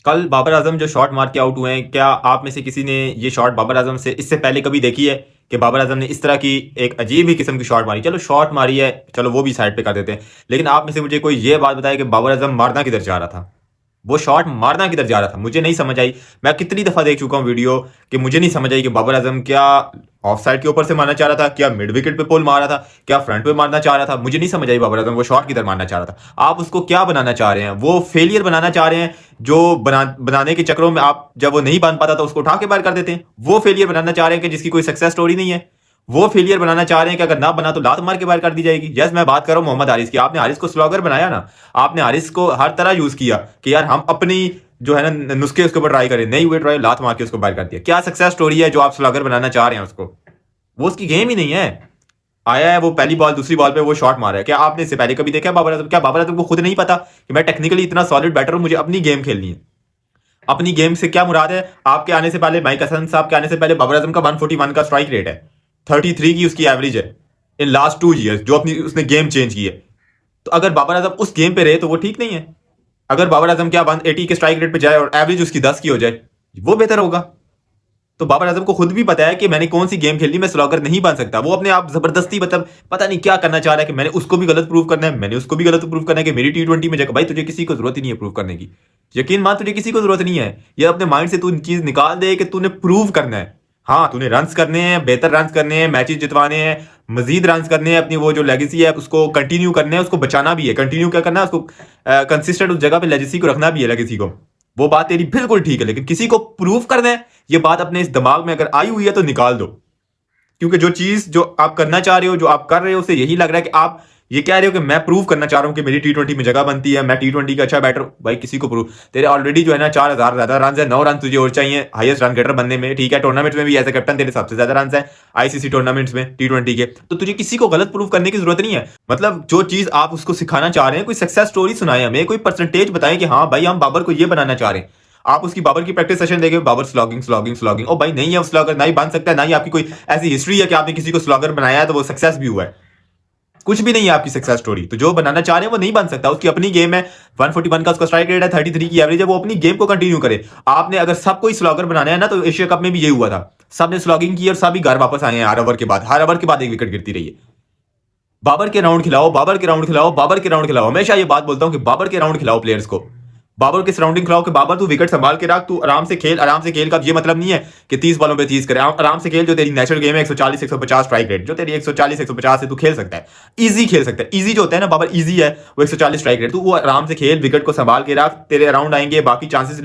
कल बाबर आजम जो शॉट मार के आउट हुए हैं, क्या आप में से किसी ने ये शॉट बाबर आजम से इससे पहले कभी देखी है कि बाबर आजम ने इस तरह की एक अजीब ही किस्म की शॉट मारी? चलो शॉट मारी है, चलो वो भी साइड पे कर देते हैं, लेकिन आप में से मुझे कोई ये बात बताए कि बाबर आजम मारना किधर जा रहा था? वो शॉट मारना किधर जा रहा था? मुझे नहीं समझ आई। मैं कितनी दफा देख चुका हूँ वीडियो कि मुझे नहीं समझ आई कि बाबर आजम क्या ऑफ साइड के ऊपर से मारना चाह रहा था, क्या मिड विकेट पे पोल मारा था, क्या फ्रंट पे मारना चाह रहा था? मुझे नहीं समझ आई बाबर आजम वो शॉट किधर मारना चाह रहा था। आप उसको क्या बनाना चाह रहे हैं? वो फेलियर बनाना चाह रहे हैं जो बनाने के चक्रों में आप जब वो नहीं बन पाता तो उसको उठा के बाहर कर देते हैं। वो फेलियर बनाना चाह रहे हैं कि जिसकी कोई सक्सेस स्टोरी नहीं है। वो फेलियर बनाना चाह रहे हैं कि अगर ना बना तो लात मार के बाहर कर दी जाएगी। यस, मैं बात कर रहा हूं मोहम्मद हारिस की। आपने हारिस को स्लॉगर बनाया ना, आपने हारिस को हर तरह यूज किया कि यार हम अपनी जो है ना नुस्खे उसके ऊपर ट्राई करें, नहीं हुए ट्राई, लात मार के उसको बाहर कर दिया। क्या सक्सेस स्टोरी है जो आप स्लॉगर बनाना चाह रहे हैं उसको? वो उसकी गेम ही नहीं है। आया है वो पहली बॉल दूसरी बॉल पे वो शॉट मारा है। क्या आपने इससे पहले कभी देखा बाबर आजम? क्या बाबर आजम को खुद नहीं पता कि मैं टेक्निकली इतना सॉलिड बैटर हूं, मुझे अपनी गेम खेलनी है? अपनी गेम से क्या मुराद है? आपके आने से पहले, माइक हसन साहब के आने से पहले बाबर आजम का 141 का स्ट्राइक रेट है, 33 की उसकी एवरेज है इन लास्ट 2 ईयर्स जो अपनी उसने गेम चेंज की है। तो अगर बाबर आजम उस गेम पे रहे तो वो ठीक नहीं है। अगर बाबर आजम क्या 180 के स्ट्राइक रेट पे जाए और एवरेज उसकी 10 की हो जाए, वो बेहतर होगा। तो बाबर आजम को खुद भी पता है कि मैंने कौन सी गेम खेलनी, मैं स्लॉगर नहीं बन सकता। वो अपने आप जबरदस्ती मतलब पता नहीं क्या करना चाह रहा है कि मैंने उसको भी गलत प्रूव करना है, मैंने उसको भी गलत प्रूव करना है कि मेरी T20 में जगह। भाई तुझे किसी को जरूरत ही नहीं है प्रूव करने की। यकीन मान, तुझे किसी को जरूरत नहीं है। ये अपने माइंड से तू चीज निकाल दे कि तूने प्रूव करना है। हाँ, तूने रन्स करने हैं, बेहतर रन्स करने हैं, मैचेस जितवाने हैं, मजीद रन्स करने हैं, अपनी वो जो लेगेसी है उसको कंटिन्यू करना है, उसको बचाना भी है। कंटिन्यू क्या करना है? उसको कंसिस्टेंट उस जगह पे लेगेसी को रखना भी है, लेगेसी को। वो बात तेरी बिल्कुल ठीक है, लेकिन किसी को प्रूव करना है, ये बात अपने इस दिमाग में अगर आई हुई है तो निकाल दो। क्योंकि जो चीज जो आप करना चाह रहे हो, जो आप कर रहे हो, उससे यही लग रहा है कि आप ये कह रहे हो कि मैं प्रूव करना चाह रहा हूं कि मेरी T20 में जगह बनती है, मैं T20 का अच्छा बैटर। भाई किसी को प्रूव, तेरे ऑलरेडी जो है ना 4,000 ज्यादा रन है, 9 रन तुझे और चाहिए हाईएस्ट रन गेटर बनने में। ठीक है, टूर्नामेंट में भी एज ए कैप्टन तेरे सबसे ज्यादा रन है ICC टूर्नामेंट्स में T20 के। तो तुझे किसी को गलत प्रूव करने की जरूरत नहीं है। मतलब जो चीज आप उसको सिखाना चाह रहे हैं, कोई सक्सेस स्टोरी सुनाए हमें, कोई परसेंटेज बताएं कि हाँ भाई हम बाबर को ये बनाना चाह रहे हैं। आप उसकी बाबर की प्रैक्टिस सेशन देखे, बाबर स्लॉगिंग स्लॉगिंग स्लॉगिंग। ओ भाई नहीं है वो स्लॉगर, ना ही बन सकता है, ना ही आपकी कोई ऐसी हिस्ट्री है कि आपने किसी को स्लॉगर बनाया है तो वो सक्सेस भी हुआ है। कुछ भी नहीं है आपकी सक्सेस स्टोरी। तो जो बनाना चाह रहे हैं वो नहीं बन सकता। उसकी अपनी गेम है, 141 का उसका स्ट्राइक रेट है, 33 की एवरेज है, वो अपनी गेम को कंटिन्यू करे। आपने अगर सबको ही स्लॉगर बनाना है ना, तो एशिया कप में भी यही हुआ था। सबने स्लॉगिंग की और सभी घर वापस आए हैं हर ओवर के बाद। हर ओवर के बाद एक विकेट गिरती रही है। बाबर के राउंड खिलाओ, बाबर के राउंड खिलाओ, बाबर के राउंड खिलाओ। हमेशा ये बात बोलता हूं कि बाबर के राउंड खिलाओ प्लेयर्स को। बाबर के सराउंडिंग खिलाओ कि बाबर तू विकेट संभाल के रख, तू आराम से खेल। आराम से खेल का ये मतलब नहीं है कि 30 बॉलों पे 30 करे। आराम से खेल। जो तेरी नेचुरल गेम है 140 150 स्ट्राइक रेट, जो तेरी 140 150 है, तू खेल सकता है। इजी खेल सकता है। इजी जो होता है ना, बाबर इजी है, वो 140 स्ट्राइक रेट, तू वो आराम से खेल, विकेट को संभाल के रख, तेरे अराउंड आएंगे, बाकी चांसेस